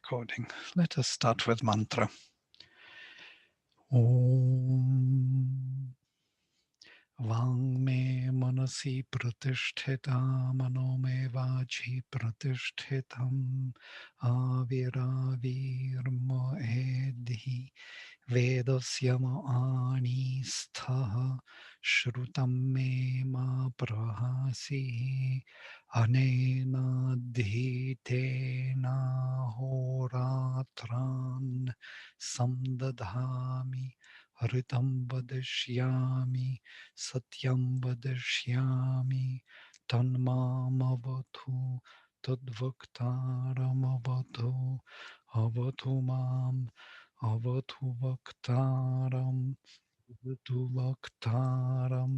recording. Let us start with mantra. Om Vang me manasi pratisthita mano me vachi pratishthitam aviravirma edhi vedasyama ani stha shrutam me ma prahasi anena dhitena horatran samdadhami hritam vadashyami satyam vadashyami tanmamavatu tadvaktaramavatu avatu mam avatu vaktaram avatu vaktaram.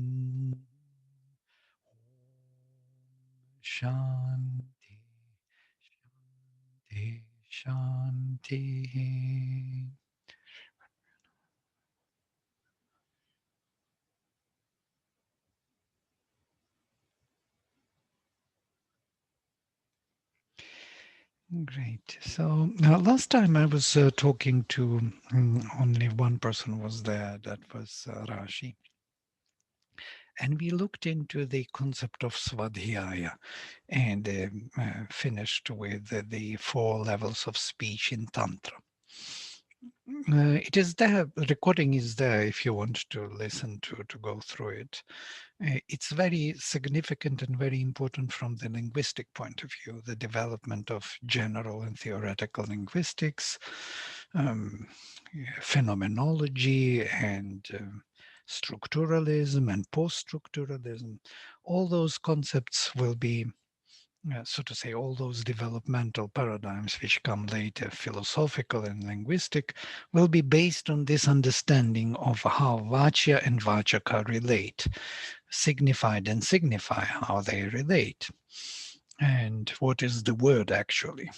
Shanti Shanti Shanti. Great. So last time I was talking to only one person was there, that was Rashi. And we looked into the concept of Svadhyaya and finished with the 4 levels of speech in Tantra. It is there, the recording is there if you want to listen to go through it. It's very significant and very important from the linguistic point of view, the development of general and theoretical linguistics, phenomenology and structuralism and post-structuralism. All those concepts will be, so to say, all those developmental paradigms which come later, philosophical and linguistic, will be based on this understanding of how Vachya and Vachaka relate, signified and signify how they relate, and what is the word actually.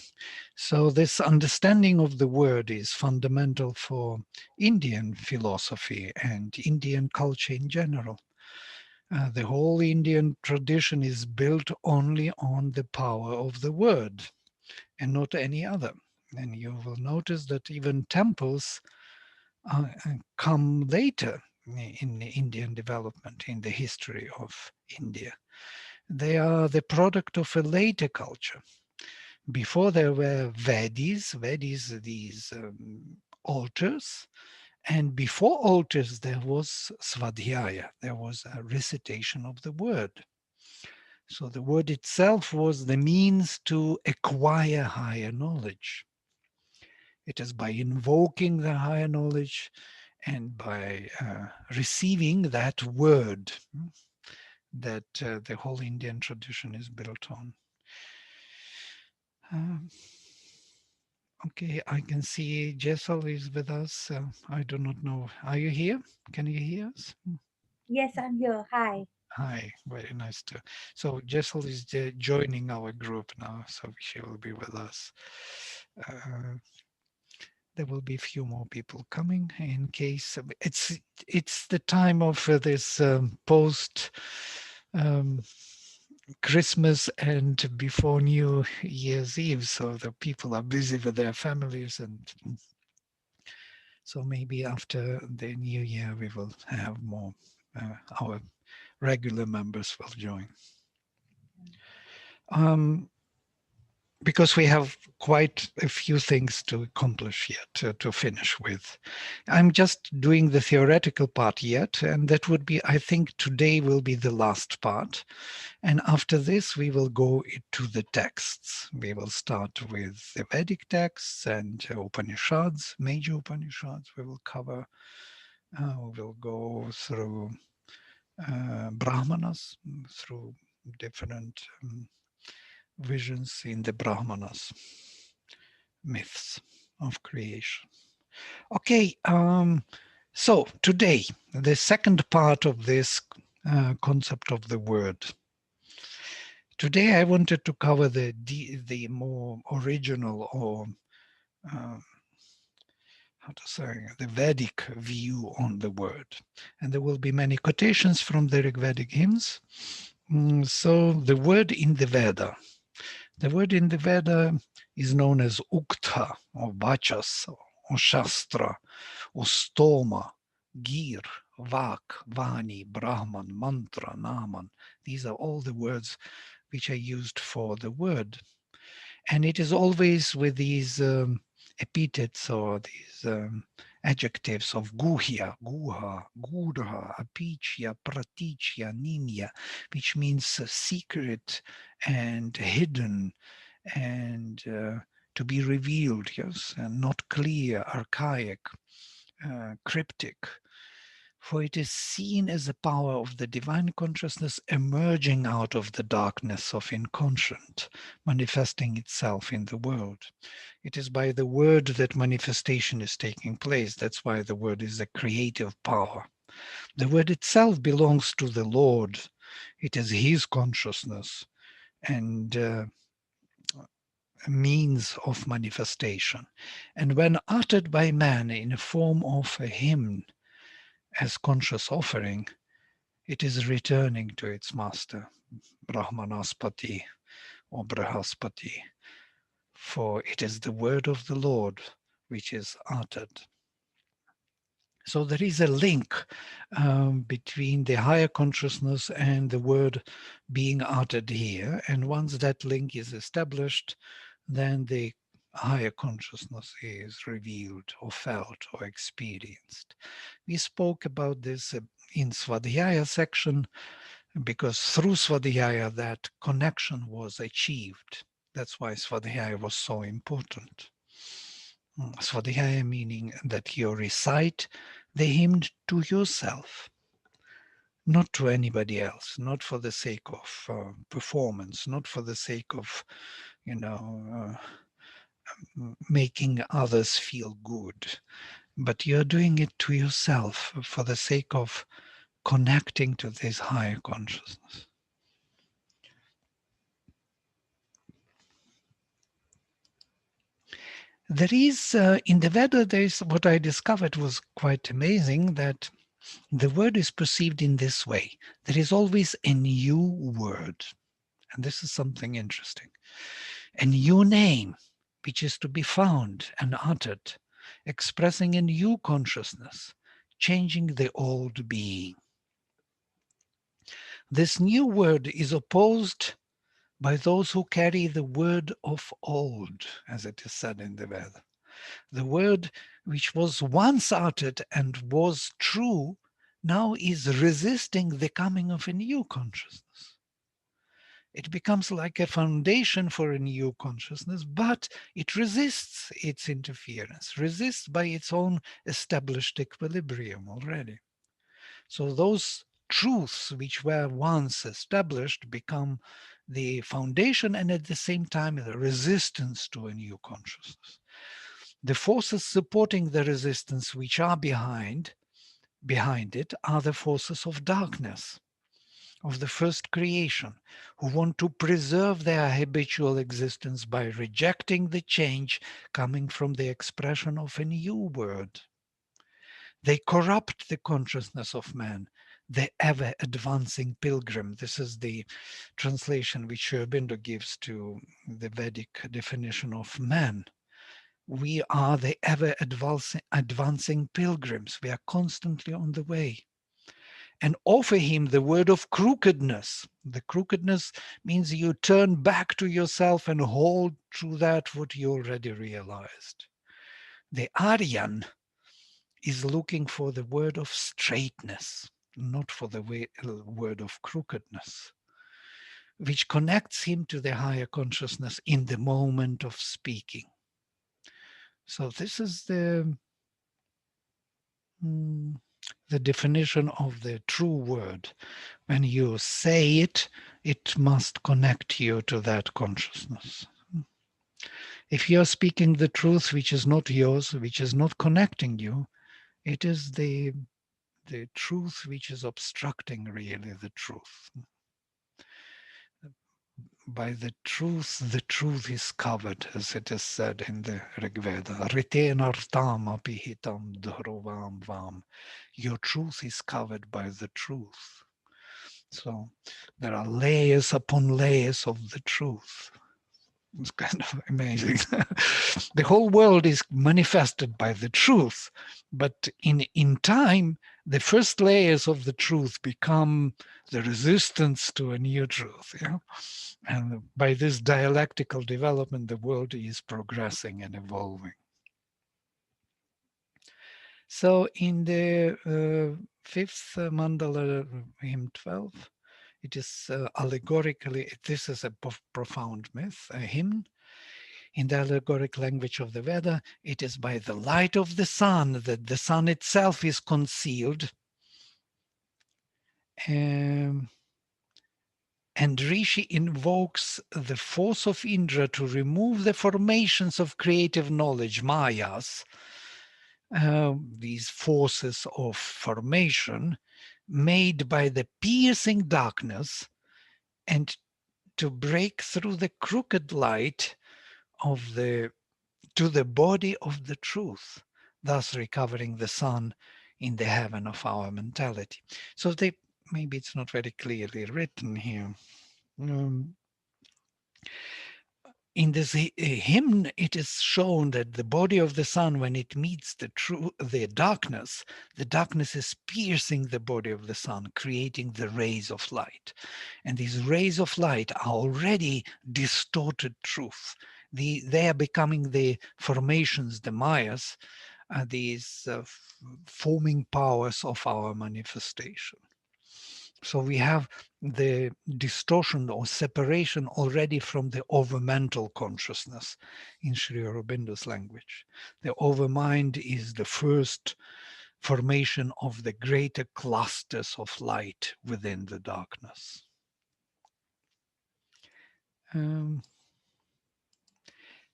So this understanding of the word is fundamental for Indian philosophy and Indian culture in general. The whole Indian tradition is built only on the power of the word and not any other. And you will notice that even temples come later in the Indian development, in the history of India. They are the product of a later culture. Before there were Vedis are these altars, and before altars there was Svadhyaya, there was a recitation of the word. So the word itself was the means to acquire higher knowledge. It is by invoking the higher knowledge and by receiving that word that the whole Indian tradition is built on. Okay, I can see Jessel is with us. I do not know. Are you here? Can you hear us? Yes, I'm here. Hi. Hi, very nice to. So Jessel is joining our group now, so she will be with us. There will be a few more people coming in case it's the time of this post Christmas and before New Year's Eve, so the people are busy with their families, and so maybe after the new year we will have more. Our regular members will join. Because we have quite a few things to accomplish yet, to finish with. I'm just doing the theoretical part yet, and that would be, I think today will be the last part. And after this, we will go to the texts. We will start with the Vedic texts and Upanishads, major Upanishads. We will cover, we will go through Brahmanas, through different visions in the Brahmanas, myths of creation. Okay, so today, the second part of this concept of the word. Today I wanted to cover the more original, or how to say, the Vedic view on the word. And there will be many quotations from the Vedic hymns. So the word in the Veda. The word in the Veda is known as Ukta or Vachas or Shastra or Stoma, Gir, Vak, Vani, Brahman, Mantra, Naman. These are all the words which are used for the word. And it is always with these epithets or these adjectives of guhya, guha, gudha, apichya, pratichya, ninya, which means secret and hidden and to be revealed, yes, and not clear, archaic, cryptic. For it is seen as the power of the divine consciousness emerging out of the darkness of inconscient, manifesting itself in the world. It is by the word that manifestation is taking place. That's why the word is a creative power. The word itself belongs to the Lord. It is his consciousness and a means of manifestation. And when uttered by man in a form of a hymn as conscious offering, it is returning to its master, Brahmanaspati or Brahaspati, for it is the word of the Lord which is uttered. So there is a link between the higher consciousness and the word being uttered here. And once that link is established, then the higher consciousness is revealed or felt or experienced. We spoke about this in Svadhyaya section because through Svadhyaya that connection was achieved. That's why Svadhyaya was so important. Svadhyaya meaning that you recite the hymn to yourself, not to anybody else, not for the sake of performance, not for the sake of, you know, making others feel good, but you're doing it to yourself for the sake of connecting to this higher consciousness. There is, in the Veda, there is what I discovered was quite amazing, that the word is perceived in this way. There is always a new word. And this is something interesting. A new name, which is to be found and uttered, expressing a new consciousness, changing the old being. This new word is opposed by those who carry the word of old, as it is said in the Veda. The word which was once uttered and was true now is resisting the coming of a new consciousness. It becomes like a foundation for a new consciousness, but it resists its interference, resists by its own established equilibrium already. So those truths which were once established become the foundation and at the same time the resistance to a new consciousness. The forces supporting the resistance which are behind it are the forces of darkness, of the first creation, who want to preserve their habitual existence by rejecting the change coming from the expression of a new word. They corrupt the consciousness of man, the ever advancing pilgrim. This is the translation which Sri Aurobindo gives to the Vedic definition of man. We are the ever advancing pilgrims. We are constantly on the way. And offer him the word of crookedness. The crookedness means you turn back to yourself and hold to that what you already realized. The Aryan is looking for the word of straightness, not for the word of crookedness, which connects him to the higher consciousness in the moment of speaking. So this is the definition of the true word. When you say it, it must connect you to that consciousness. If you're speaking the truth which is not yours, which is not connecting you, it is the truth which is obstructing really the truth. By the truth is covered, as it is said in the Rig Veda. Ritenartam apihitam dhruvam vam. Your truth is covered by the truth. So there are layers upon layers of the truth. It's kind of amazing. The whole world is manifested by the truth, but in time, the first layers of the truth become the resistance to a new truth. Yeah? And by this dialectical development, the world is progressing and evolving. So in the fifth mandala, hymn 12, it is allegorically, this is a profound myth, a hymn. In the allegoric language of the Veda, it is by the light of the sun that the sun itself is concealed. Um, and Rishi invokes the force of Indra to remove the formations of creative knowledge, mayas, these forces of formation made by the piercing darkness, and to break through the crooked light of the to the body of the truth, thus recovering the sun in the heaven of our mentality. So they, maybe it's not very clearly written here. Um, in this hymn, it is shown that the body of the sun, when it meets the darkness is piercing the body of the sun, creating the rays of light. And these rays of light are already distorted truth. They are becoming the formations, the mayas, these forming powers of our manifestation. So we have the distortion or separation already from the overmental consciousness in Sri Aurobindo's language. The overmind is the first formation of the greater clusters of light within the darkness. Um,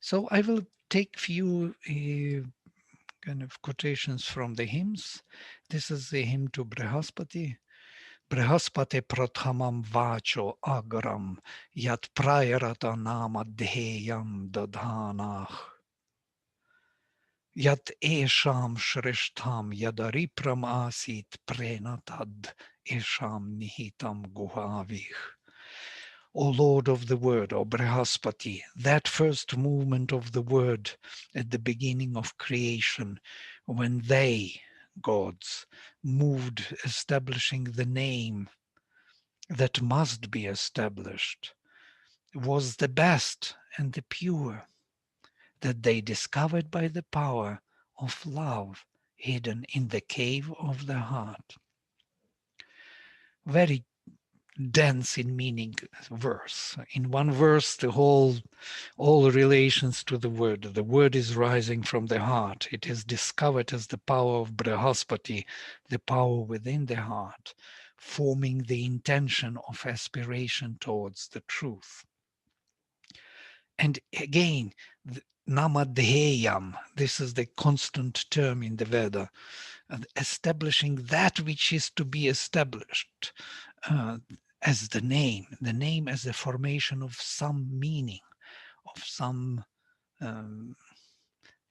so I will take few kind of quotations from the hymns. This is the hymn to Brihaspati. Brihaspate prathamam vacho agram yat prayarata nama dheyam dadhanah yat esham shrishtham yadaripram asit prenatad esham nihitam guhavih. O Lord of the Word, O Brihaspati, that first movement of the Word at the beginning of creation, when they, gods, moved establishing the name that must be established, was the best and the pure that they discovered by the power of love hidden in the cave of the heart. Very dense in meaning verse. In one verse, the all relations to the word. The word is rising from the heart. It is discovered as the power of Brihaspati, the power within the heart, forming the intention of aspiration towards the truth. And again, namadheyam, this is the constant term in the Veda, establishing that which is to be established uh, as the name as the formation of some meaning, of some um,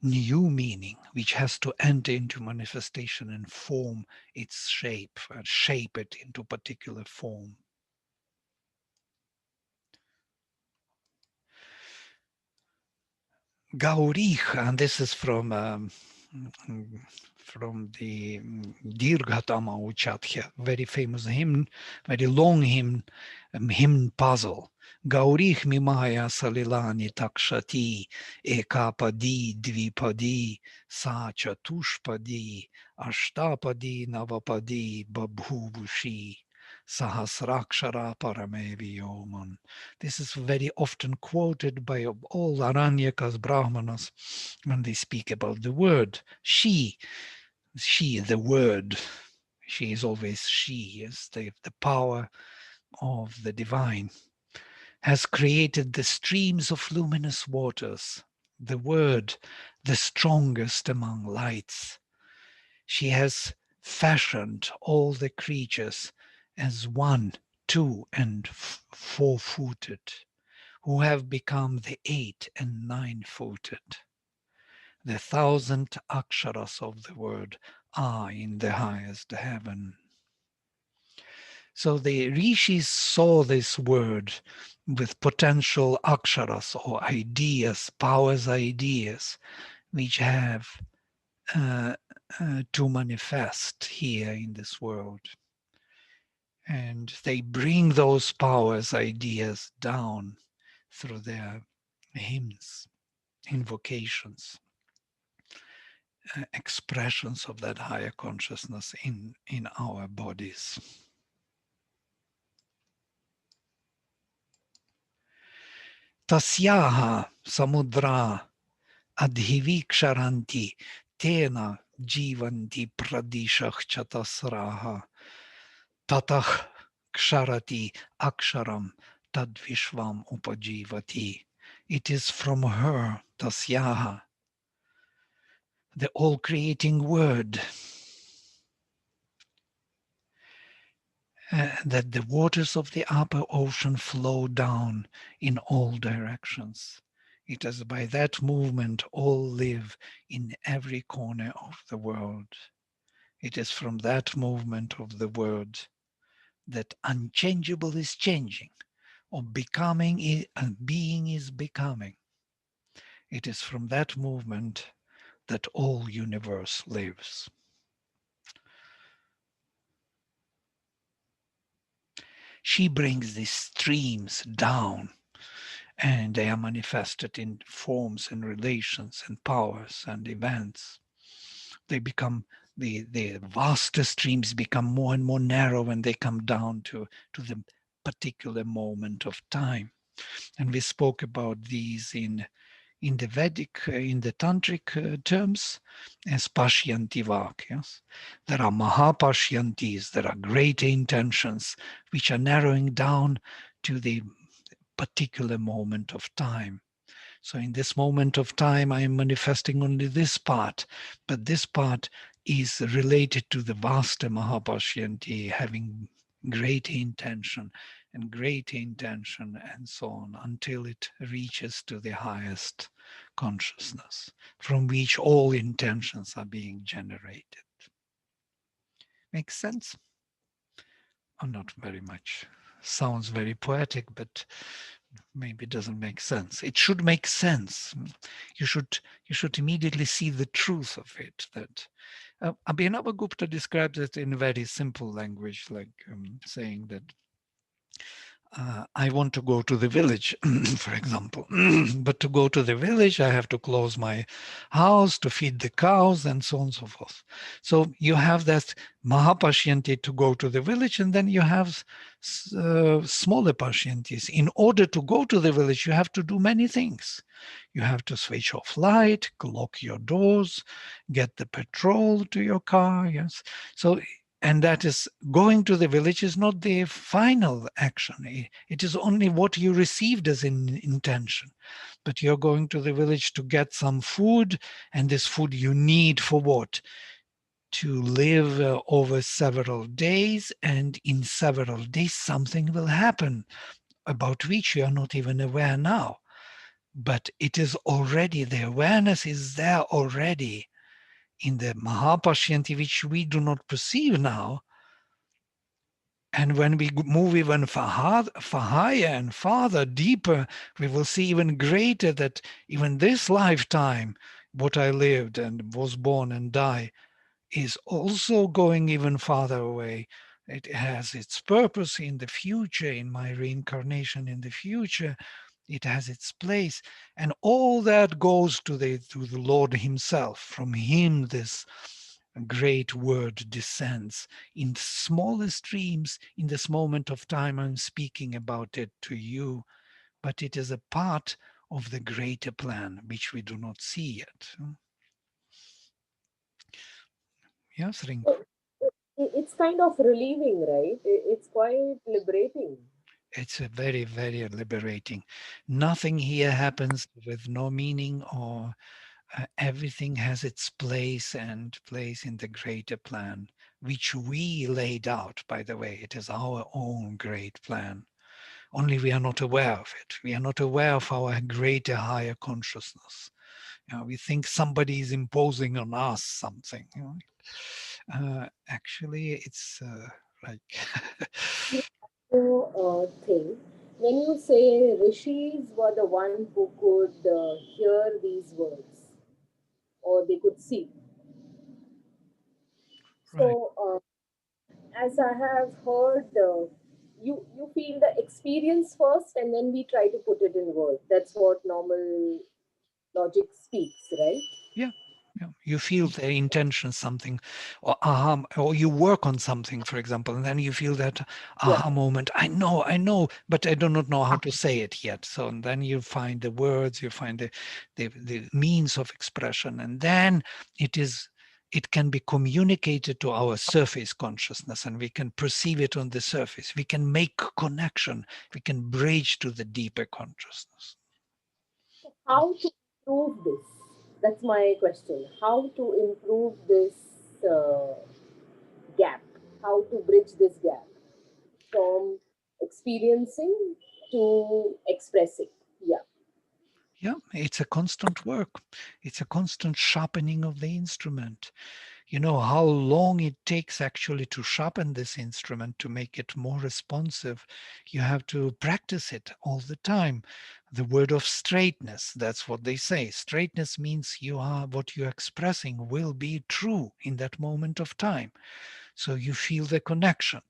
new meaning, which has to enter into manifestation and form its shape, shape it into particular form. Gaurix, and this is from the Dirghatama Uchatya, very famous hymn, very long hymn, hymn puzzle. Gaurich mimaya salilani takshati ekapadi dvipadi sa chatushpadi ashtapadi navapadi babhuvushi sahasrakshara paramevi yoman. This is very often quoted by all Aranyakas, Brahmanas, when they speak about the word. She, the word, she is always she, is the power of the divine, has created the streams of luminous waters, the word, the strongest among lights. She has fashioned all the creatures as one, two, and four-footed, who have become the 8 and 9-footed. The 1,000 aksharas of the word are in the highest heaven. So the rishis saw this word with potential aksharas or ideas, powers, ideas, which have to manifest here in this world. And they bring those powers, ideas down through their hymns, invocations, expressions of that higher consciousness in our bodies. Tasyaha samudra adhiviksharanti tena jivanti pradishah chatasraha tatah ksharati aksharam tadvishvam upajivati. It is from her, Tasyaha, the all-creating word, that the waters of the upper ocean flow down in all directions. It is by that movement all live in every corner of the world. It is from that movement of the word that unchangeable is changing, or becoming is, and being is becoming. It is from that movement that all universe lives. She brings these streams down, and they are manifested in forms and relations and powers and events. They become the vaster streams become more and more narrow when they come down to the particular moment of time. And we spoke about these in the Vedic, in the Tantric terms, as Pashyanti Yes? There are Mahapashyantis, there are greater intentions, which are narrowing down to the particular moment of time. So in this moment of time, I am manifesting only this part, but this part is related to the vaster Mahapashyanti, having great intention and great intention and so on until it reaches to the highest consciousness from which all intentions are being generated. Makes sense? Or not very much. Sounds very poetic, but maybe it doesn't make sense. It should make sense. You should immediately see the truth of it. That Abhinavagupta describes it in very simple language, like saying that I want to go to the village, for example. But to go to the village, I have to close my house to feed the cows and so on and so forth. So you have that Mahapashyanti to go to the village, and then you have smaller Pashyantis. In order to go to the village, you have to do many things. You have to switch off light, lock your doors, get the petrol to your car. Yes. So and that is going to the village is not the final action. It is only what you received as an intention. But you're going to the village to get some food, and this food you need for what? To live over several days, and in several days something will happen about which you are not even aware now. But it is already, the awareness is there already in the Mahapashyanti, which we do not perceive now. And when we move even far higher and farther, deeper, we will see even greater that even this lifetime, what I lived and was born and die, is also going even farther away. It has its purpose in the future, in my reincarnation in the future. It has its place. And all that goes to the Lord himself. From him, this great word descends in smaller streams. In this moment of time, I'm speaking about it to you, but it is a part of the greater plan, which we do not see yet. Yes, Rinku. It's kind of relieving, right? It's quite liberating. It's a very, very liberating. Nothing here happens with no meaning, or everything has its place and place in the greater plan, which we laid out, by the way. It is our own great plan. Only we are not aware of it. We are not aware of our greater, higher consciousness. We think somebody is imposing on us something. Actually, it's like Thing. When you say rishis were the one who could hear these words or they could see. right. So, as I have heard, you feel the experience first, and then we try to put it in words. That's what normal logic speaks, right? Yeah. Yeah. You feel their intention, something, or aha, or you work on something, for example, and then you feel that Yeah. aha moment. I know, but I do not know how to say it yet. So and then you find the words, you find the means of expression, and then it is it can be communicated to our surface consciousness, and we can perceive it on the surface. We can make connection. We can bridge to the deeper consciousness. How to improve this? That's my question. How to improve this gap? How to bridge this gap from experiencing to expressing? Yeah. Yeah, it's a constant work. It's a constant sharpening of the instrument. You know how long it takes actually to sharpen this instrument to make it more responsive. You have to practice it all the time. The word of straightness, that's what they say. Straightness means you are what you're expressing will be true in that moment of time. So you feel the connection.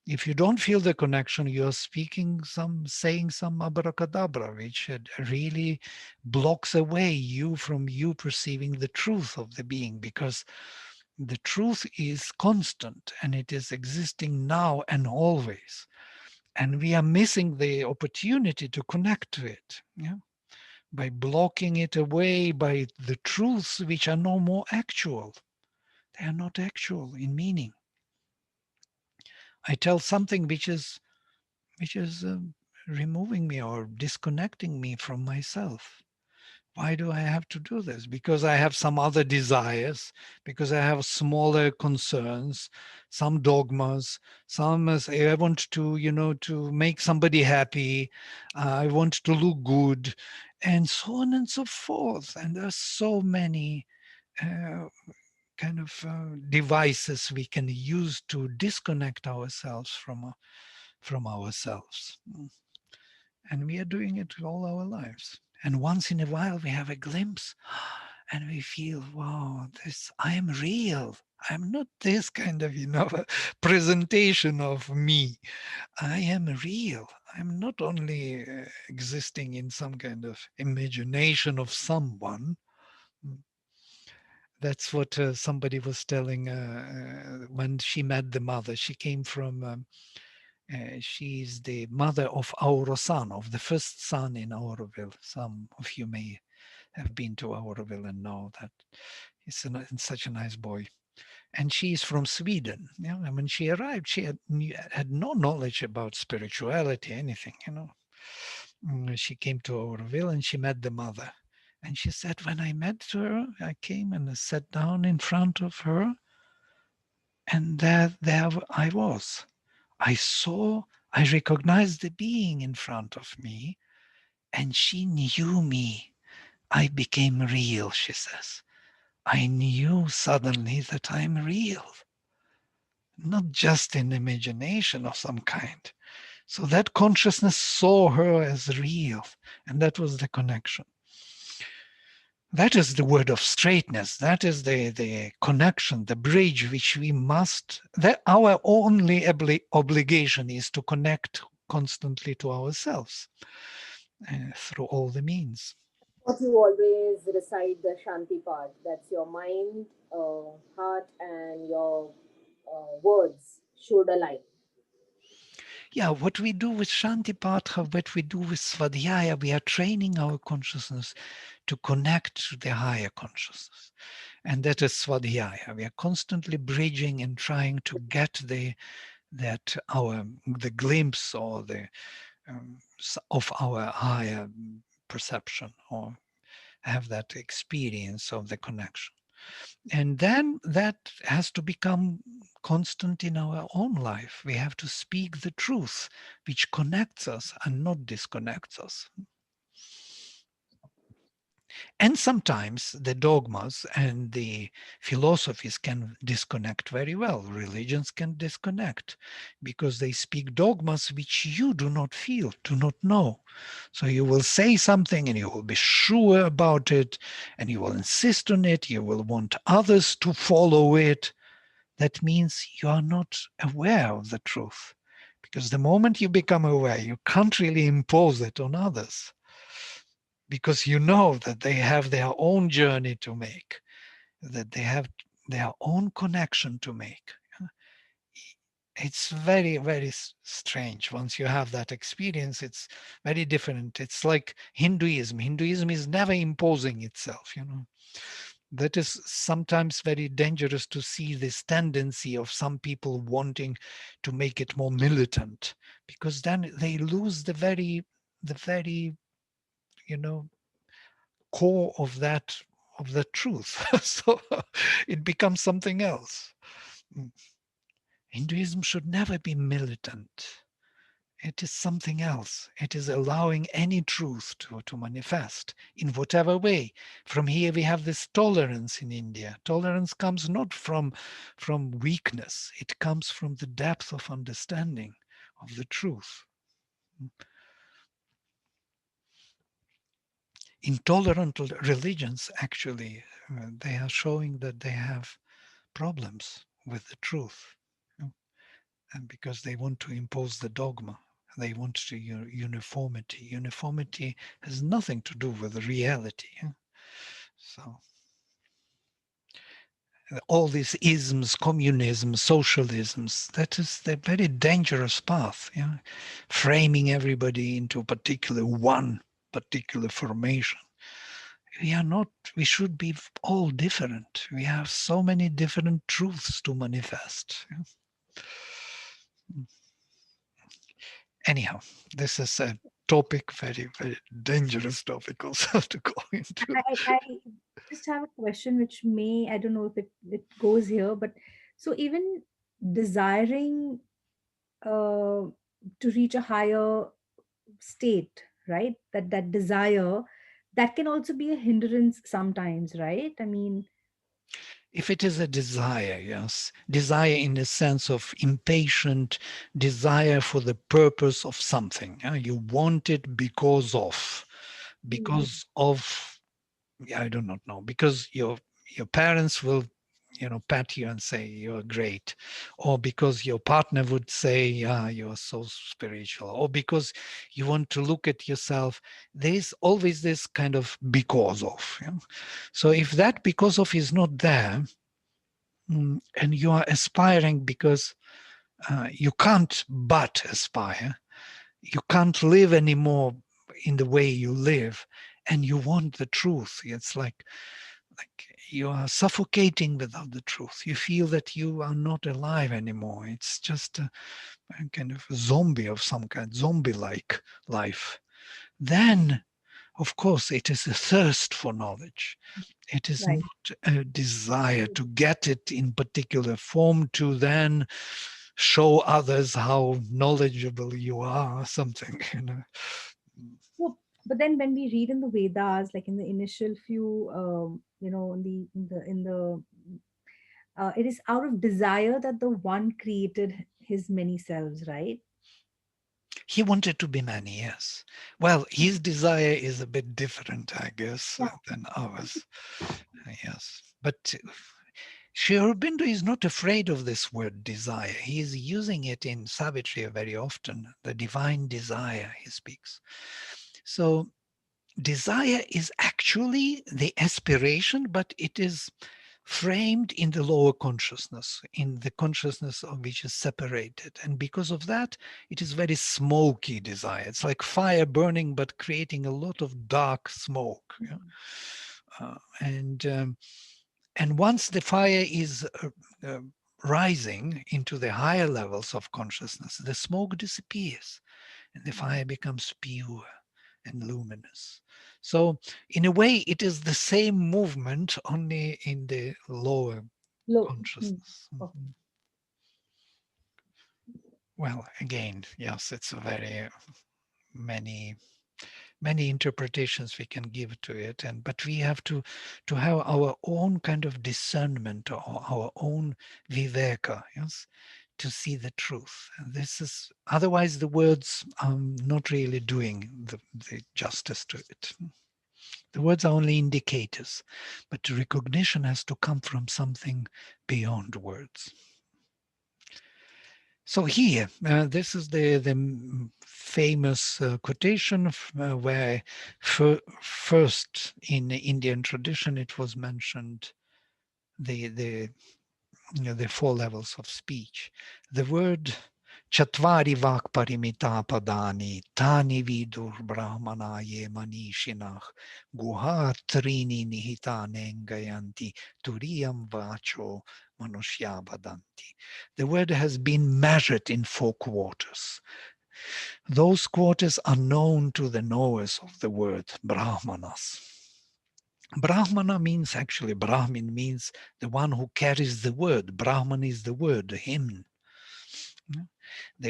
If you don't feel the connection, you're saying some abracadabra, which really blocks away you from you perceiving the truth of the being, because the truth is constant and it is existing now and always. And we are missing the opportunity to connect to it. Yeah? By blocking it away by the truths which are no more actual. They are not actual in meaning. I tell something which is removing me or disconnecting me from myself. Why do I have to do this? Because I have some other desires, because I have smaller concerns, some dogmas, some say I want to, to make somebody happy, I want to look good, and so on and so forth. And there's so many uh, devices we can use to disconnect ourselves from ourselves. And we are doing it all our lives. And once in a while we have a glimpse and we feel, wow, this I am real. I'm not this kind of, presentation of me. I am real. I'm not only existing in some kind of imagination of someone. That's what somebody was telling when she met the mother. She came from she's the mother of Aurosan, of the first son in Auroville. Some of you may have been to Auroville and know that he's such a nice boy. And she's from Sweden. Yeah, and when she arrived, she had no knowledge about spirituality, anything. She came to Auroville and she met the mother. And she said, when I met her, I came and I sat down in front of her, and there I was. I recognized the being in front of me, and she knew me. I became real, she says. I knew suddenly that I'm real, not just in imagination of some kind. So that consciousness saw her as real, and that was the connection. That is the word of straightness. That is the connection, the bridge which we must, that our only obligation is to connect constantly to ourselves through all the means. What you always recite the Shanti part. That's your mind, heart, and your words should align. Yeah, what we do with Shantipatha, what we do with Svadhyaya, we are training our consciousness to connect to the higher consciousness. And that is Svadhyaya. We are constantly bridging and trying to get the glimpse or the of our higher perception, or have that experience of the connection. And then that has to become constant in our own life. We have to speak the truth, which connects us and not disconnects us. And sometimes the dogmas and the philosophies can disconnect very well. Religions can disconnect because they speak dogmas which you do not feel, do not know. So you will say something and you will be sure about it and you will insist on it. You will want others to follow it. That means you are not aware of the truth. Because the moment you become aware, you can't really impose it on others because you know that they have their own journey to make, that they have their own connection to make. It's very, very strange. Once you have that experience, it's very different. It's like Hinduism. Hinduism is never imposing itself, That is sometimes very dangerous to see this tendency of some people wanting to make it more militant, because then they lose the very, you know, core of the truth. So it becomes something else. Hinduism should never be militant. It is something else. It is allowing any truth to manifest in whatever way. From here we have this tolerance in India. Tolerance comes not from weakness. It comes from the depth of understanding of the truth. Intolerant religions, actually, they are showing that they have problems with the truth, and because they want to impose the dogma, they want to uniformity. Uniformity has nothing to do with reality. So all these isms, communism, socialisms, that is the very dangerous path. Framing everybody into one particular formation. We should be all different. We have so many different truths to manifest. Anyhow, this is a topic, very, very dangerous topic also to go into. I just have a question which I don't know if it goes here, but so even desiring to reach a higher state, right? That desire, that can also be a hindrance sometimes, right? I mean, If it is a desire, yes, desire in the sense of impatient desire for the purpose of something. You want it mm, because of, I do not know, because your parents will pat you and say you're great, or because your partner would say, yeah, you're so spiritual, or because you want to look at yourself. There's always this kind of because of. So if that because of is not there, and you are aspiring because you can't but aspire, you can't live anymore in the way you live, and you want the truth. It's like you are suffocating without the truth. You feel that you are not alive anymore. It's just a kind of zombie of some kind, zombie-like life. Then, of course, it is a thirst for knowledge. It is right. not a desire to get it in particular form to then show others how knowledgeable you are, or something. So, but then when we read in the Vedas, like in the initial few, in the it is out of desire that the one created his many selves, right? He wanted to be many, yes. Well, his desire is a bit different, I guess, Yeah. than ours. Yes. But Sri Aurobindo is not afraid of this word desire. He is using it in Savitri very often, the divine desire, he speaks. So desire is actually the aspiration, but it is framed in the lower consciousness, in the consciousness of which is separated. And because of that, it is very smoky desire. It's like fire burning, but creating a lot of dark smoke. Uh, and um, and once the fire is uh, rising into the higher levels of consciousness, the smoke disappears and the fire becomes pure and luminous. So in a way, it is the same movement, only in the lower Low. consciousness. Okay. Well, again, yes, it's a very many many interpretations we can give to it, but we have to have our own kind of discernment or our own viveka, yes, to see the truth. And this is, otherwise the words are not really doing the justice to it. The words are only indicators, but recognition has to come from something beyond words. So here, this is the famous quotation where first in the Indian tradition it was mentioned the the four levels of speech. The word Chatvari vak parimita padani tani vidur brahmana ye manishinach guha trini nihita nengayanti turiyam vacho manushya badanti. The word has been measured in 4 quarters. Those quarters are known to the knowers of the word, brahmanas. Brahmana means, actually, Brahmin means the one who carries the word. Brahman is the word, the hymn.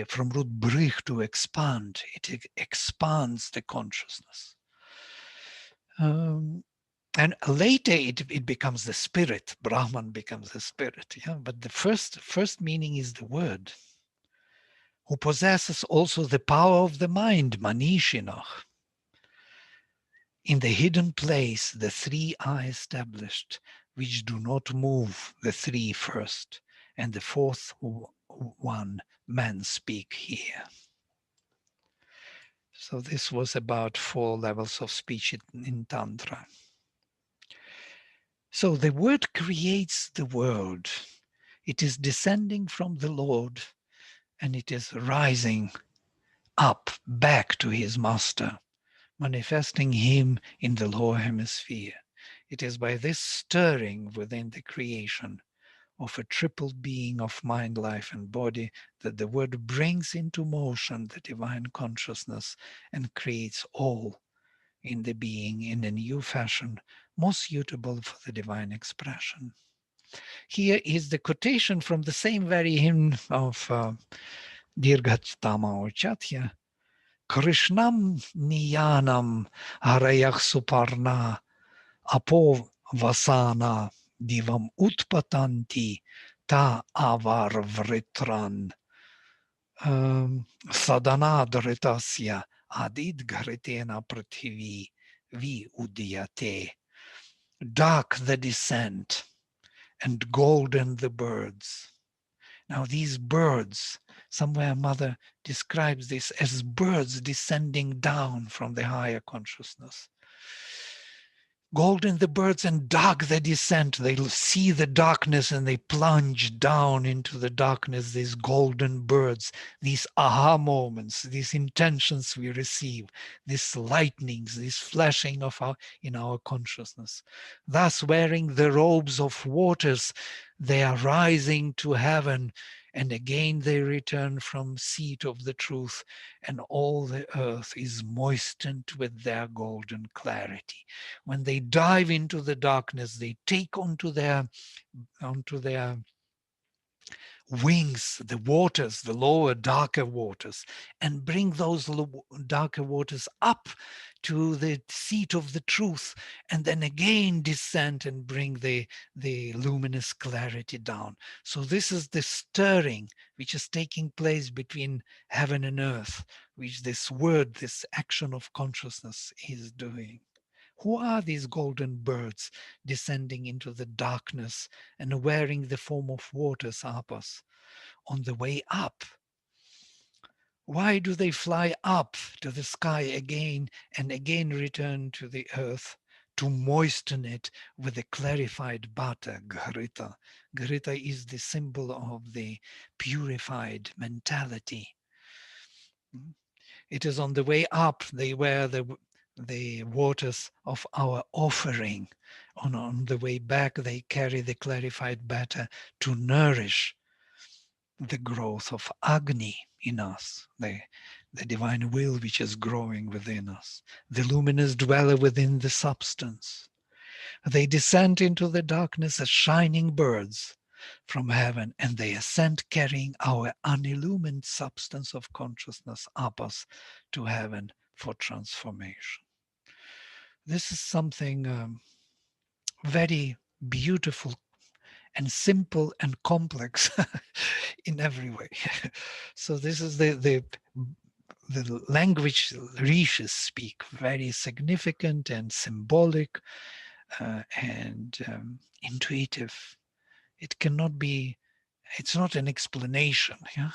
From root brich, to expand. It expands the consciousness. And later it becomes the spirit. Brahman becomes the spirit. Yeah? But the first meaning is the word, who possesses also the power of the mind, manishinach. In the hidden place, the 3 are established, which do not move, the 3 first, and the 4th one, men speak here. So this was about 4 levels of speech in Tantra. So the word creates the world. It is descending from the Lord, and it is rising up back to his master, manifesting him in the lower hemisphere. It is by this stirring within the creation of a triple being of mind, life, and body that the word brings into motion the divine consciousness and creates all in the being in a new fashion, most suitable for the divine expression. Here is the quotation from the same very hymn of Dirghatama or Chatya. Krishnam niyanam harayach suparna apo vasana divam utpatanti ta avar vritran sadanadritasya adid gritena prithivi vi udiyate. Dark the descent and golden the birds. Now these birds, somewhere Mother describes this as birds descending down from the higher consciousness. Golden the birds and dark the descent. They see the darkness and they plunge down into the darkness, these golden birds, these aha moments, these intentions we receive, these lightnings, this flashing of in our consciousness. Thus wearing the robes of waters, they are rising to heaven, and again they return from seat of the truth, and all the earth is moistened with their golden clarity. When they dive into the darkness, they take onto their wings the waters, the lower, darker waters, and bring those darker waters up to the seat of the truth, and then again descend and bring the luminous clarity down. So this is the stirring which is taking place between heaven and earth, which this word, this action of consciousness is doing. Who are these golden birds descending into the darkness and wearing the form of waters apas on the way up? Why do they fly up to the sky again and again return to the earth to moisten it with the clarified butter, Ghrita? Ghrita is the symbol of the purified mentality. It is on the way up they wear the waters of our offering. On the way back they carry the clarified batter to nourish the growth of Agni in us, the divine will which is growing within us, the luminous dweller within the substance. They descend into the darkness as shining birds from heaven, and they ascend carrying our unillumined substance of consciousness up us to heaven for transformation. This is something very beautiful and simple and complex in every way. So this is the language rishis speak, very significant and symbolic and intuitive. It cannot be, it's not an explanation, yeah?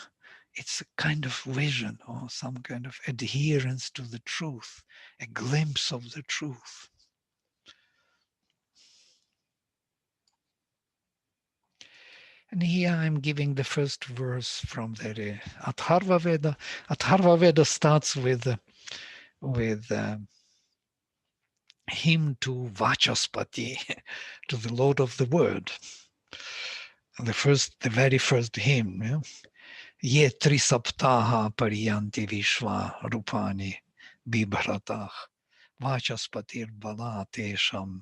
It's a kind of vision or some kind of adherence to the truth, a glimpse of the truth. And here I'm giving the first verse from the Atharva Veda. Atharva Veda starts with hymn to Vachaspati, to the Lord of the Word. The very first hymn. Yeah? Ye trisaptaha pariyanti vishva rupani bibhratah Vachaspatir bala tesham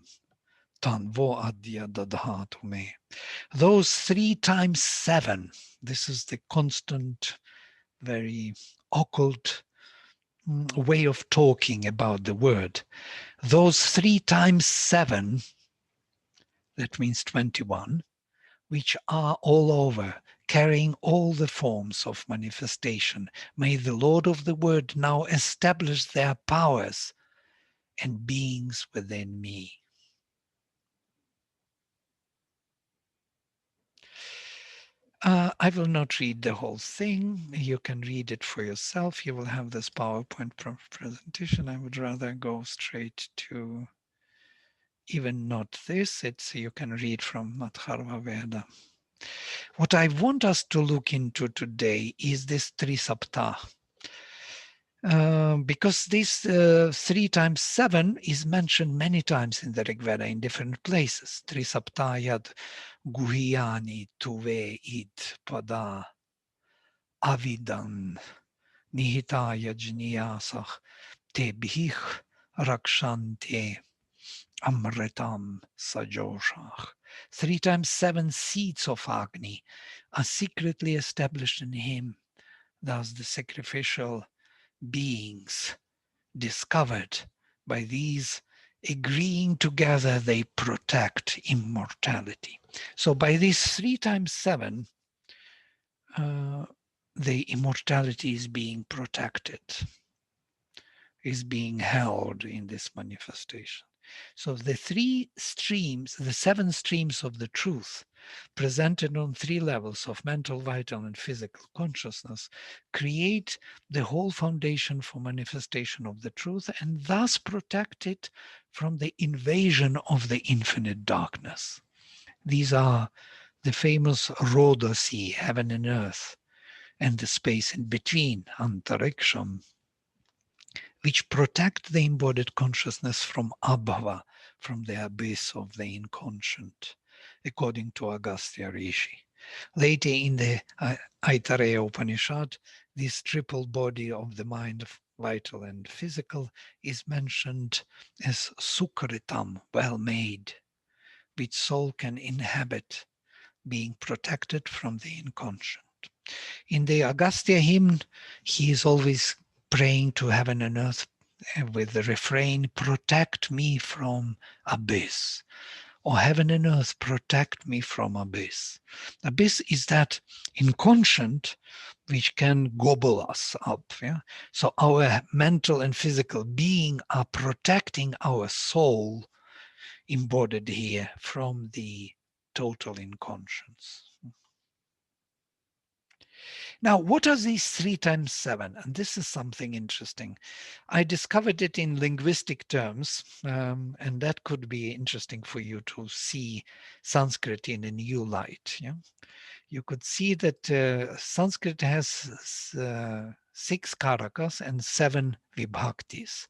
tanvo adya dadhatu me. Those 3 times 7, this is the constant, very occult way of talking about the word. Those 3 times 7, that means 21, which are all over, carrying all the forms of manifestation. May the Lord of the Word now establish their powers and beings within me. I will not read the whole thing. You can read it for yourself. You will have this PowerPoint presentation. I would rather go straight to even not this. It's you can read from Atharva Veda. What I want us to look into today is this Trisapta. Because this 3 times 7 is mentioned many times in the Rig Veda in different places. Trisaptayad guhyani tuve id pada avidan nihitaya jniyasach tebhich rakshante amritam sajoshach. 3 times 7 seeds of Agni are secretly established in him. Thus the sacrificial beings discovered by these agreeing together, they protect immortality. So by these 3 times 7, the immortality is being protected, is being held in this manifestation. So the 3 streams, the 7 streams of the truth, presented on 3 levels of mental, vital, and physical consciousness, create the whole foundation for manifestation of the truth and thus protect it from the invasion of the infinite darkness. These are the famous Rodasi, heaven and earth, and the space in between, Antariksham, which protect the embodied consciousness from abhava, from the abyss of the inconscient, according to Agastya Rishi. Later in the Aitareya Upanishad, this triple body of the mind, vital and physical, is mentioned as sukritam, well made, which soul can inhabit, being protected from the inconscient. In the Agastya hymn, he is always praying to heaven and earth with the refrain, protect me from abyss. Or heaven and earth, protect me from abyss. Abyss is that inconscient which can gobble us up. Yeah? So our mental and physical being are protecting our soul embodied here from the total inconscience. Now, what are these 3 times 7? And this is something interesting. I discovered it in linguistic terms, and that could be interesting for you to see Sanskrit in a new light. Yeah? You could see that Sanskrit has 6 karakas and 7 vibhaktis.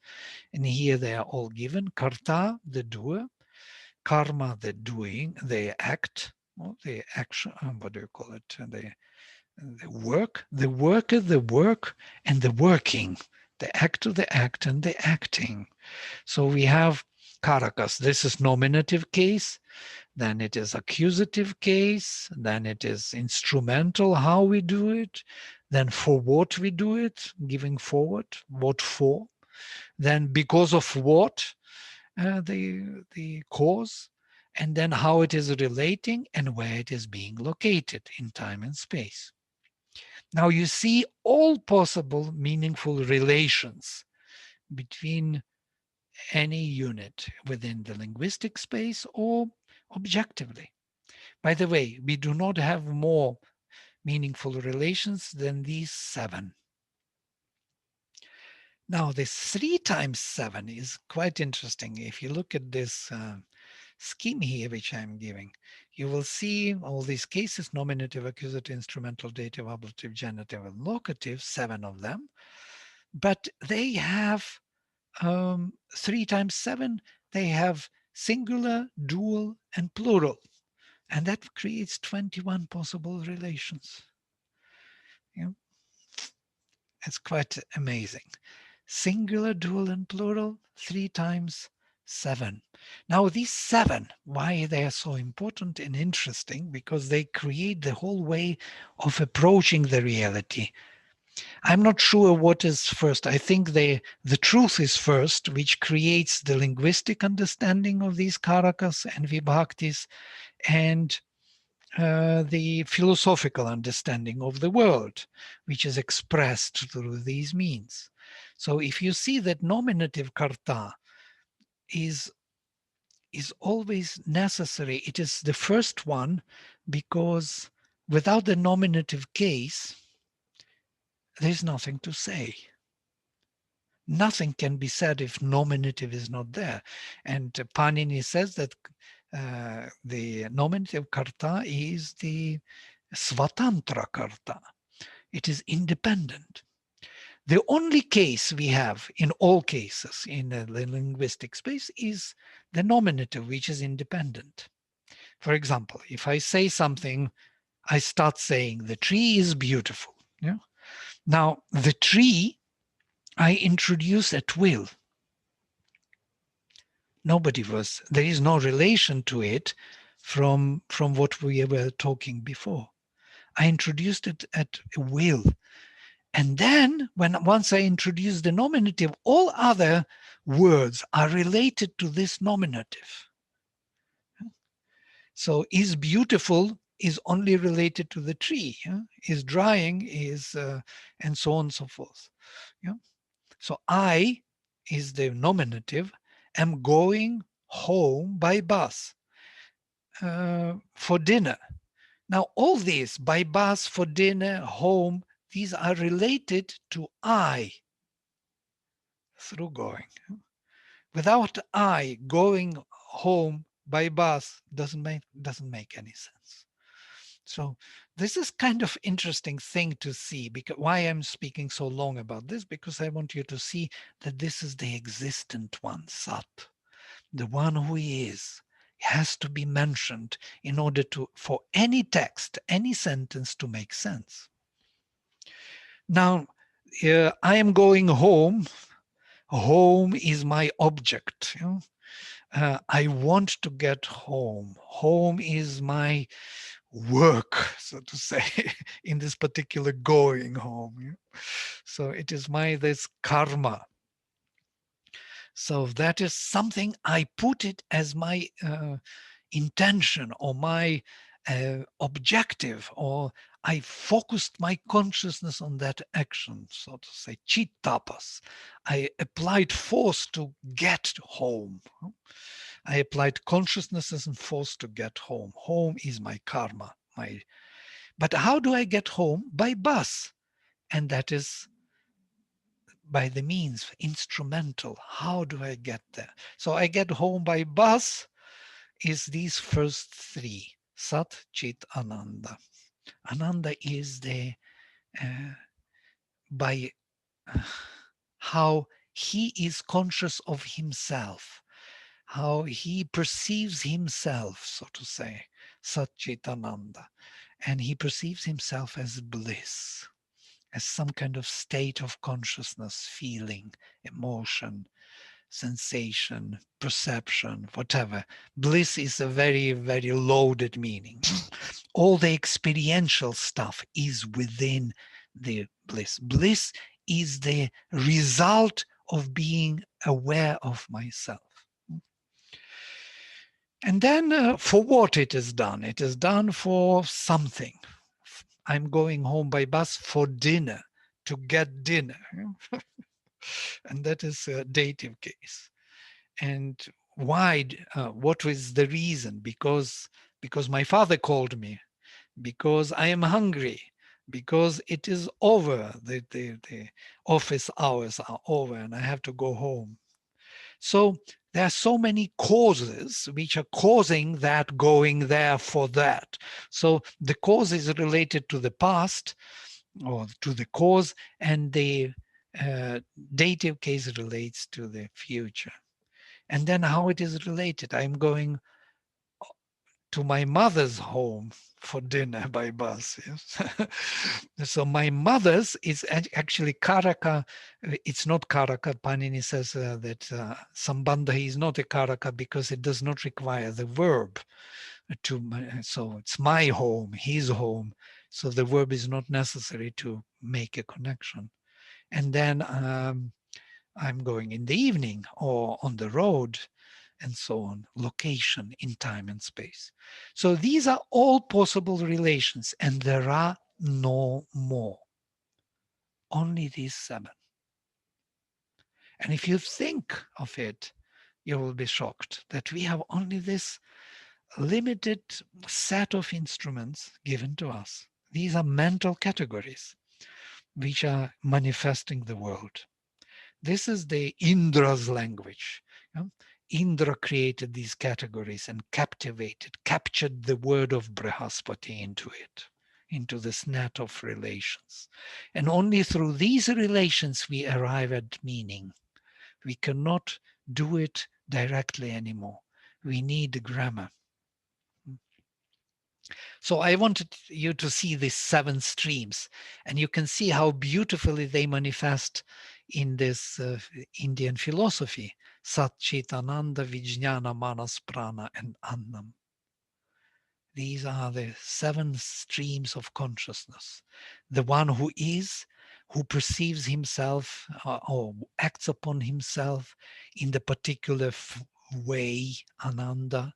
And here they are all given. Karta, the doer. Karma, the doing, the act, or the action, what do you call it? The work, the worker, the work, and the working, the actor, the act, and the acting. So we have karakas. This is nominative case, then it is accusative case, then it is instrumental, how we do it, then for what we do it, giving forward, what for. then because of what, the cause, and then how it is relating and where it is being located in time and space. Now you see all possible meaningful relations between any unit within the linguistic space or objectively. By the way, we do not have more meaningful relations than these 7. Now, this 3 times 7 is quite interesting. If you look at this scheme here, which I'm giving, you will see all these cases: nominative, accusative, instrumental, dative, ablative, genitive, and locative, 7 of them. But they have 3 times 7, they have singular, dual, and plural. And that creates 21 possible relations. Yeah. It's quite amazing. Singular, dual, and plural, 3 times 7. Now these 7, why they are so important and interesting? Because they create the whole way of approaching the reality. I'm not sure what is first. I think the truth is first, which creates the linguistic understanding of these karakas and vibhaktis, and the philosophical understanding of the world, which is expressed through these means. So if you see that nominative karta is always necessary, it is the first one, because without the nominative case, there's nothing to say. Nothing can be said if nominative is not there. And Panini says that the nominative karta is the svatantra karta. It is independent. The only case we have in all cases in the linguistic space is the nominative, which is independent. For example, if I say something, I start saying the tree is beautiful. Yeah? Now, the tree I introduce at will. There is no relation to it from what we were talking before. I introduced it at will. And then once I introduce the nominative, all other words are related to this nominative. So is beautiful is only related to the tree. Yeah? Is drying is, and so on and so forth. Yeah? So I is the nominative, am going home by bus for dinner. Now all these, by bus, for dinner, home, these are related to I through going. Without I going home by bus doesn't make any sense. So this is kind of interesting thing to see, because why I'm speaking so long about this, because I want you to see that this is the existent one, Sat, the one who is, has to be mentioned in order for any text, any sentence to make sense. Now, I am going home. Home is my object. You know? I want to get home. Home is my work, so to say, in this particular going home. You know? So it is this karma. So that is something I put it as my intention or my objective, or I focused my consciousness on that action, so to say, chit tapas. I applied force to get home. I applied consciousness and force to get home. Home is my karma. But how do I get home? By bus. And that is by the means instrumental. How do I get there? So I get home by bus is these first 3, Sat, Chit, Ananda. Ananda is the by how he is conscious of himself, how he perceives himself, so to say, Sat, Chit, Ananda. And he perceives himself as bliss, as some kind of state of consciousness, feeling, emotion, sensation, perception, whatever. Bliss is a very, very loaded meaning. All the experiential stuff is within the bliss. Bliss is the result of being aware of myself. And then for what it is done? It is done for something. I'm going home by bus for dinner, to get dinner. And that is a dative case. And why? What was the reason? Because my father called me, because I am hungry, because it is over, the office hours are over and I have to go home. So there are so many causes which are causing that going there for that. So the cause is related to the past or to the cause, and the dative case relates to the future. And then how it is related. I'm going to my mother's home for dinner by bus. Yes? So my mother's is actually karaka. It's not karaka. Panini says that sambandha is not a karaka because it does not require the verb. So it's my home, his home. So the verb is not necessary to make a connection. And then I'm going in the evening or on the road, and so on, location in time and space. So these are all possible relations, and there are no more. Only these 7. And if you think of it, you will be shocked that we have only this limited set of instruments given to us. These are mental categories which are manifesting the world. This is the Indra's language. Indra created these categories and captured the word of Brihaspati into it, into this net of relations. And only through these relations we arrive at meaning. We cannot do it directly anymore. We need grammar. So I wanted you to see these 7 streams, and you can see how beautifully they manifest in this Indian philosophy, Sat Chit Ananda, Vijnana, Manas, Prana, and Annam. These are the 7 streams of consciousness. The one who is, who perceives himself or acts upon himself in the particular way, Ananda,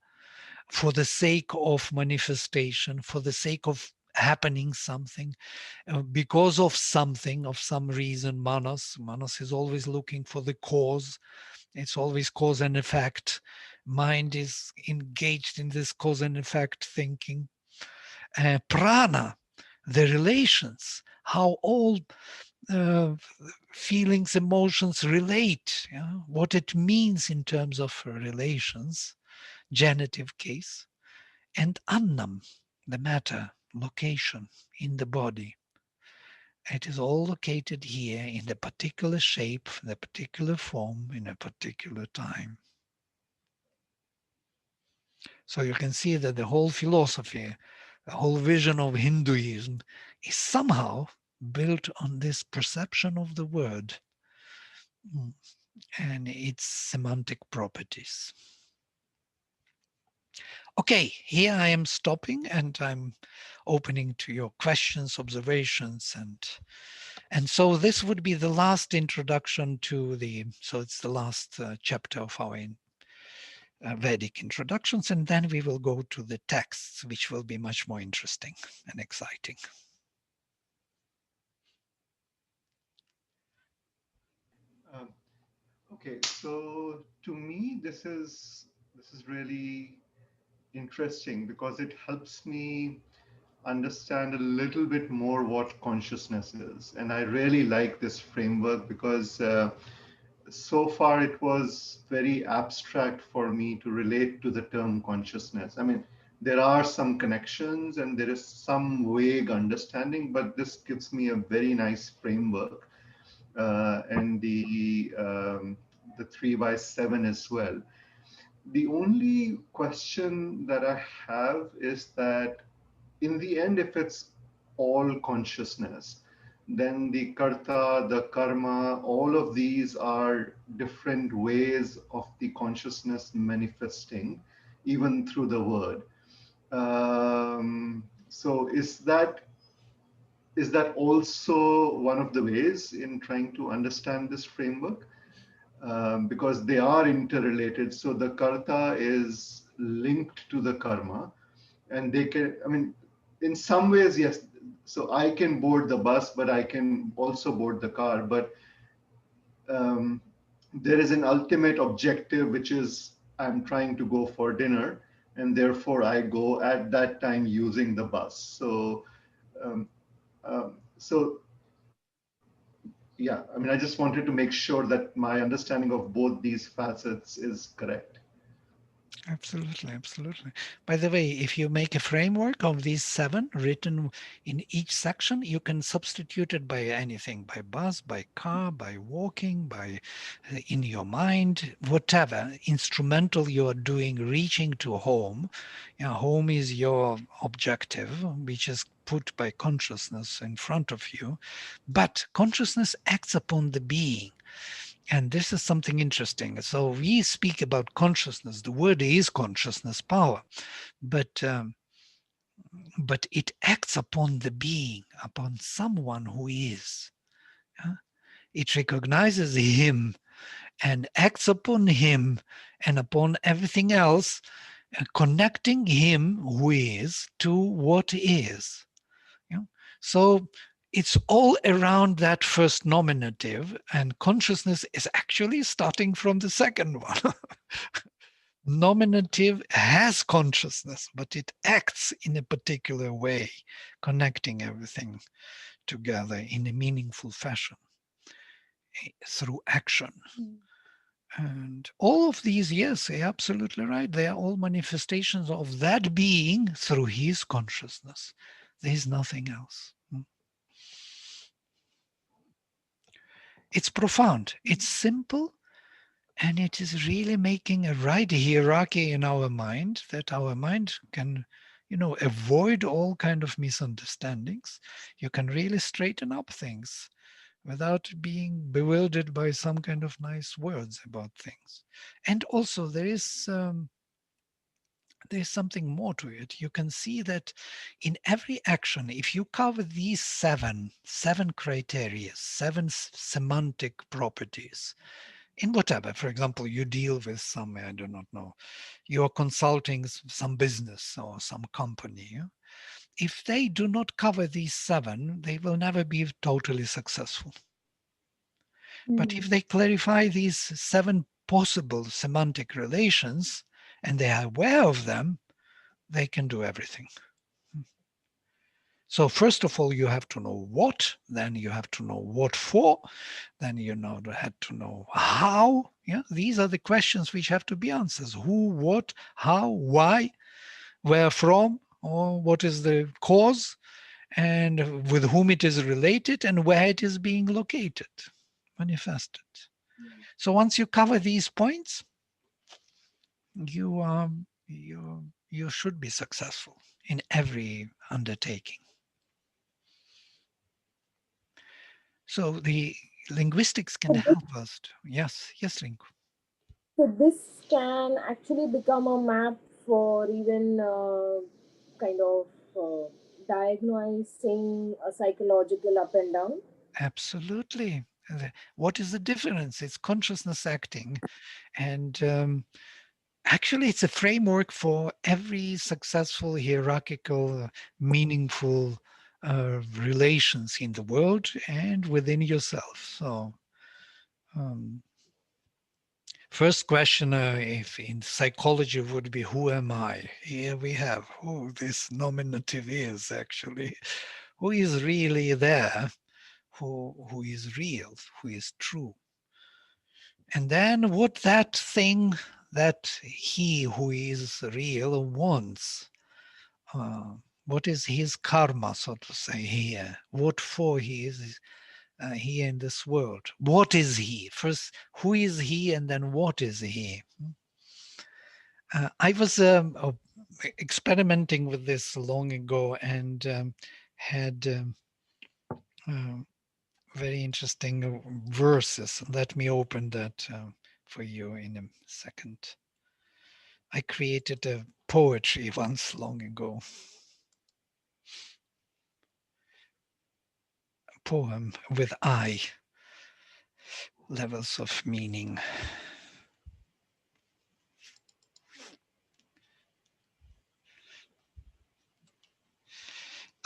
for the sake of manifestation, for the sake of happening something, because of something, of some reason, manas. Manas is always looking for the cause. It's always cause and effect. Mind is engaged in this cause and effect thinking. Prana, the relations, how all uh, feelings, emotions relate, what it means in terms of relations, genitive case. And annam, the matter, location in the body. It is all located here in the particular shape, the particular form, in a particular time. So you can see that the whole philosophy, the whole vision of Hinduism is somehow built on this perception of the word and its semantic properties. Okay, here I am stopping and I'm opening to your questions, observations, and so this would be the last introduction to so it's the last chapter of our Vedic introductions, and then we will go to the texts, which will be much more interesting and exciting. Um, okay, so to me, this is really interesting because it helps me understand a little bit more what consciousness is, and I really like this framework because so far it was very abstract for me to relate to the term consciousness. I mean, there are some connections and there is some vague understanding, but this gives me a very nice framework, and the 3 by 7 as well. The only question that I have is that in the end, if it's all consciousness, then the karta, the karma, all of these are different ways of the consciousness manifesting, even through the word. So is that also one of the ways in trying to understand this framework? because they are interrelated. So the karta is linked to the karma, and they can, I mean, in some ways, yes. So I can board the bus, but I can also board the car. But um, there is an ultimate objective, which is I'm trying to go for dinner, and therefore I go at that time using the bus. So, um, so yeah, I mean, I just wanted to make sure that my understanding of both these facets is correct. Absolutely, absolutely. By the way, if you make a framework of these 7 written in each section, you can substitute it by anything, by bus, by car, by walking, by in your mind, whatever instrumental you are doing, reaching to home. You know, home is your objective, which is put by consciousness in front of you. But consciousness acts upon the being. And this is something interesting. So we speak about consciousness. The word is consciousness, power, but it acts upon the being, upon someone who is. It recognizes him and acts upon him and upon everything else, connecting him who is to what is. You know? So it's all around that first nominative, and consciousness is actually starting from the second one. Nominative has consciousness, but it acts in a particular way, connecting everything together in a meaningful fashion through action. And all of these, yes, you're absolutely right. They are all manifestations of that being through his consciousness. There is nothing else. It's profound. It's simple. And it is really making a right hierarchy in our mind, that our mind can, avoid all kind of misunderstandings. You can really straighten up things without being bewildered by some kind of nice words about things. And also there's something more to it. You can see that in every action, if you cover these seven criteria, seven semantic properties, in whatever, for example, you deal with some, I do not know, you're consulting some business or some company. Yeah? If they do not cover these 7, they will never be totally successful. But if they clarify these 7 possible semantic relations and they are aware of them, they can do everything. So first of all, you have to know what, then you have to know what for, then you had to know how. Yeah, these are the questions which have to be answered. Who, what, how, why, where from, or what is the cause, and with whom it is related, and where it is being located, manifested. So once you cover these points, you should be successful in every undertaking. So the linguistics can So this, help us. Yes, Link. so this can actually become a map for even kind of diagnosing a psychological up and down. Absolutely. What is the difference? It's consciousness acting. And actually, it's a framework for every successful, hierarchical, meaningful relations in the world and within yourself. So, first question, if in psychology, would be, who am I? Here we have who this nominative is actually. Who is really there? Who is real? Who is true? And then what that thing that he who is real wants. What is his karma, so to say, here? What for he is here in this world? What is he? First, who is he, and then what is he? I was experimenting with this long ago and had very interesting verses. Let me open that for you in a second. I created a poetry once long ago. A poem with I. levels of meaning.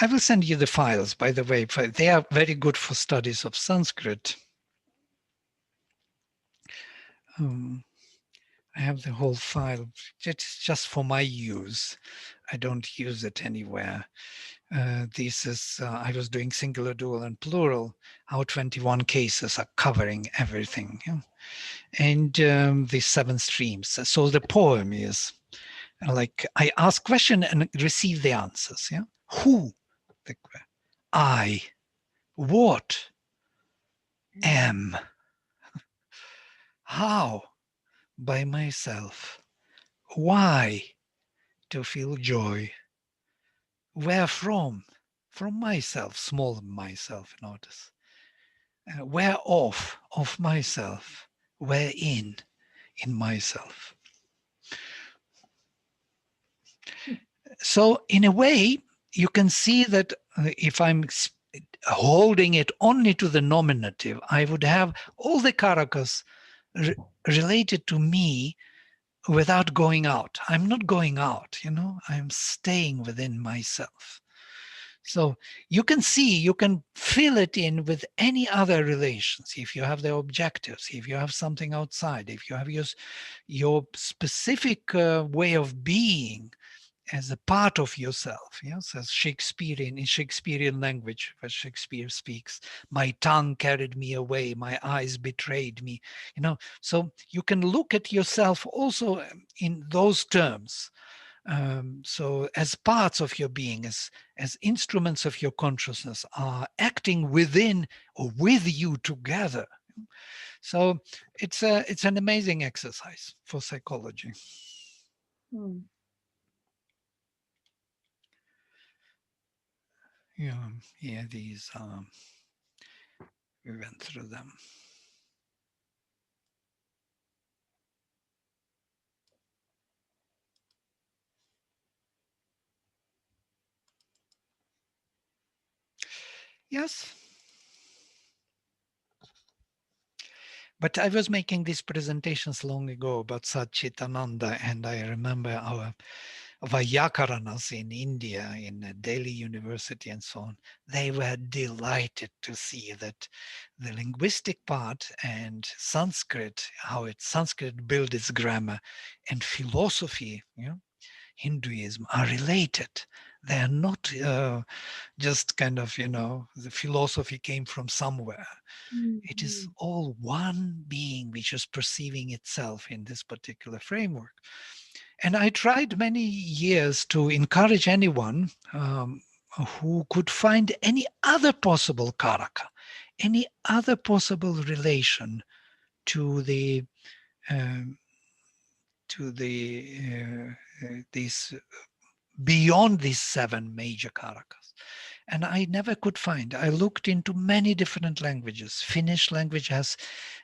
I will send you the files, by the way. They are very good for studies of Sanskrit. I have the whole file. It's just for my use. I don't use it anywhere. This is, I was doing singular, dual, and plural. Our 21 cases are covering everything. Yeah? And the 7 streams. So the poem is like, I ask question and receive the answers. Yeah. Who? I. What? Am. How? By myself. Why? To feel joy. Where from? From myself, small myself, notice. Where of myself. Where in myself. So in a way, you can see that if I'm holding it only to the nominative, I would have all the karakas related to me without going out. I'm not going out, I'm staying within myself. So you can see, you can fill it in with any other relations. If you have the objectives, if you have something outside, if you have your specific way of being as a part of yourself. Yes, as in Shakespearean language, where Shakespeare speaks, my tongue carried me away, my eyes betrayed me. So you can look at yourself also in those terms. So as parts of your being, as instruments of your consciousness are acting within or with you together. So it's an amazing exercise for psychology. Yeah, these we went through them. Yes. But I was making these presentations long ago about Satchitananda, and I remember our Vyakaranas in India, in Delhi University and so on. They were delighted to see that the linguistic part and Sanskrit, Sanskrit built its grammar, and philosophy, Hinduism, are related. They are not just kind of, the philosophy came from somewhere. It is all one being which is perceiving itself in this particular framework. And I tried many years to encourage anyone who could find any other possible karaka, any other possible relation to these beyond these 7 major karakas. And I never could find. I looked into many different languages. Finnish language has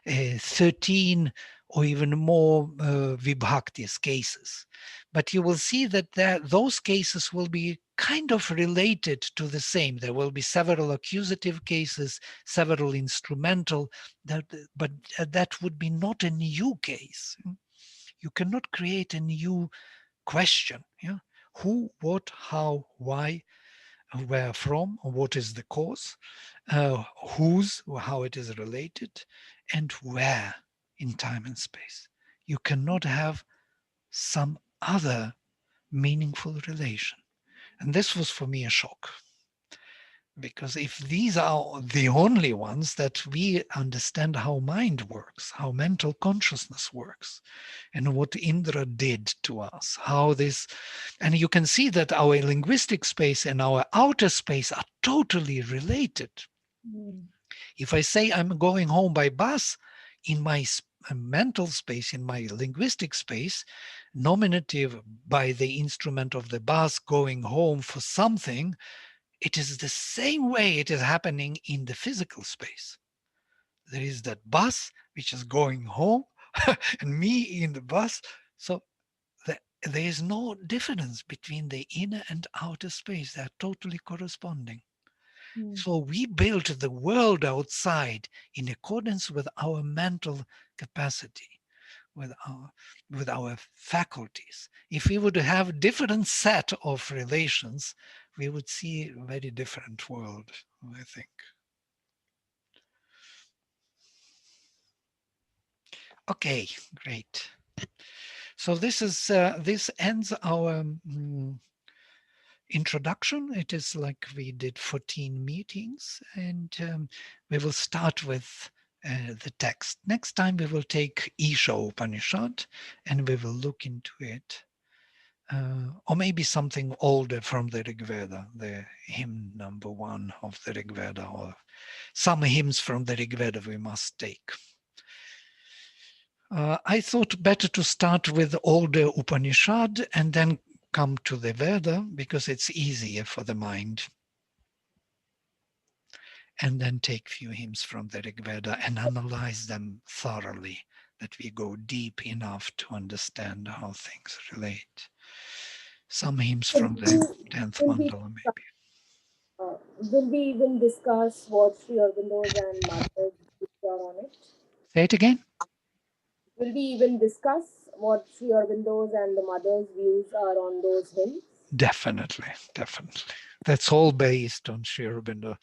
13 or even more vibhaktis, cases. But you will see that those cases will be kind of related to the same. There will be several accusative cases, several instrumental, but that would be not a new case. You cannot create a new question. Yeah? Who, what, how, why, where from, what is the cause, whose, how it is related, and where in time and space. You cannot have some other meaningful relation. And this was for me a shock. Because if these are the only ones that we understand how mind works, how mental consciousness works, and what Indra did to us, how this, and you can see that our linguistic space and our outer space are totally related. If I say I'm going home by bus, in my mental space, in my linguistic space, nominative by the instrument of the bus going home for something, it is the same way it is happening in the physical space. There is that bus which is going home and me in the bus. So there is no difference between the inner and outer space. They are totally corresponding. Hmm. So we built the world outside in accordance with our mental capacity, with our faculties. If we would have different set of relations, we would see a very different world, I think. Okay, great. So this ends our introduction. It is like we did 14 meetings, and we will start with the text. Next time we will take Isha Upanishad and we will look into it. Or maybe something older from the Rig Veda, the hymn number 1 of the Rig Veda, or some hymns from the Rig Veda we must take. I thought better to start with older Upanishad and then come to the Veda because it's easier for the mind. And then take few hymns from the Rig Veda and analyze them thoroughly, that we go deep enough to understand how things relate. Some hymns from the 10th Will we, mandala, maybe. will we even discuss what Sri Aurobindo's and Mata's views are on it? Say it again. Will we even discuss what Sri Aurobindo's and the mother's views are on those hymns? Definitely, definitely. That's all based on Sri Aurobindo,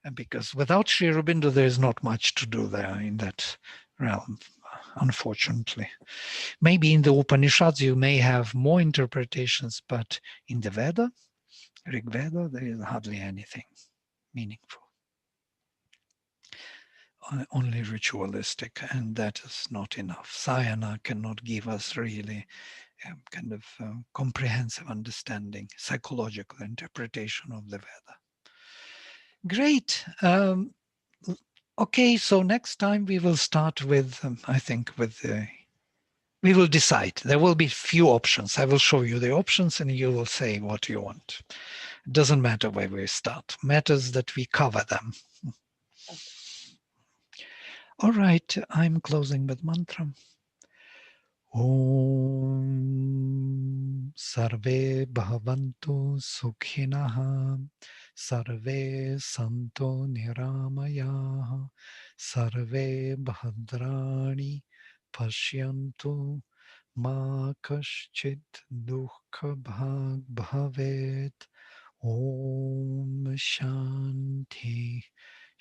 and because without Sri Aurobindo, there's not much to do there in that realm, unfortunately. Maybe in the Upanishads you may have more interpretations, but in the Veda, Rig Veda, there is hardly anything meaningful. Only ritualistic, and that is not enough. Sayana cannot give us really kind of comprehensive understanding, psychological interpretation of the Veda. Great. Okay, so next time we will start with, I think, we will decide. There will be few options. I will show you the options and you will say what you want. It doesn't matter where we start. Matters that we cover them. All right, I'm closing with mantra. Om Sarve Bhavantu Sukhinaha Sarve Santo Niramaya Sarve Bhadrani Pashyantu Ma Kaschit Dukha Bhag Bhavet. Om Shanti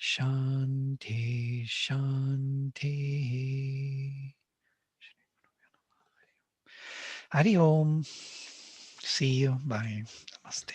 Shanti Shanti. Hari Om. See you. Bye. Namaste.